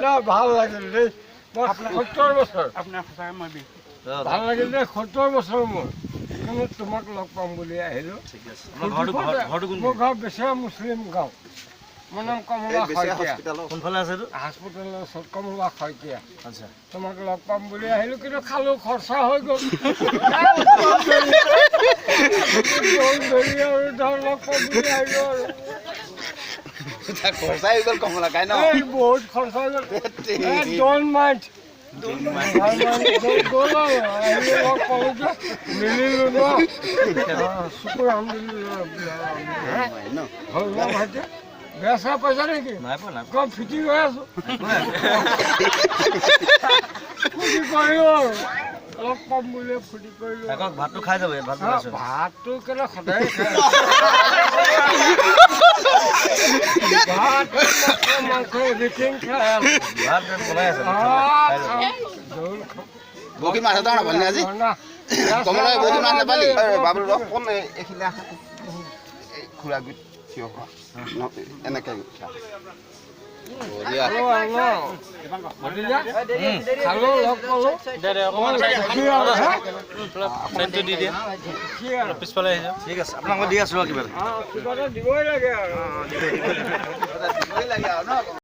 না ভাল লাগিল দেই মই 70 বছৰ আপোনাৰ সঁচাকৈ মই বিহু ভাল লাগিল দেই 70 বছৰ মোৰ কিন্তু তোমাক লগ পাম বুলি আহিলোঁ মোৰ গাঁও বেচেৰা মুছলিম গাঁও মোৰ নাম কমলা শইকীয়া কোনফালে আছে এইটো হাস্পতালৰ ওচৰত কমলা শইকীয়া আচ্ছা তোমাক লগ পাম বুলি আহিলোঁ কিন্তু খালোঁ খৰচা হৈ গ'ল ধৰি আৰু ধৰ লগ পাম বুলি আহিলোঁ আৰু খৰচাই হৈ গ'ল কমলা খাই ন এই বহুত খৰচা হৈ গ'ল ডোন্ট মাইণ্ড গ'ল আৰু আহিলোঁ লগ পালোঁ যে মিলিলোঁ ন শুকুৰ আলহামদুলিল্লাহ হ'ল ন ভাইটি বেয়া চেয়া পাইছা নেকি নাই পোৱা নাই কম ফিটি গৈ আছোঁ ফূৰ্তি কৰিলোঁ আৰু লগ পাম বুলি ফূৰ্তি কৰিলোঁ থাকক ভাতটো খাই যাব ইয়াত ভাত বনাইছো ভাতটো কেলে সদায় খাই ভাত মাংস এভৰিথিং খাই ভাত বনাই আছে জোল খাওঁ বগী মাছ এটা নাপালি আজি কমলা বগী মাছ নাপালি বাবুল ৰস কোন এইখিনি আহা খুৰা গুট থিয় হোৱা এনেকৈ খালোঁ লগ পালোঁ দি দিয়ে পিছফালে আহি যাওক ঠিক আছে আপোনাক মই দি আছোঁ কিবা কিবা এটা দিবই লাগে আৰু দিবই লাগে আৰু ন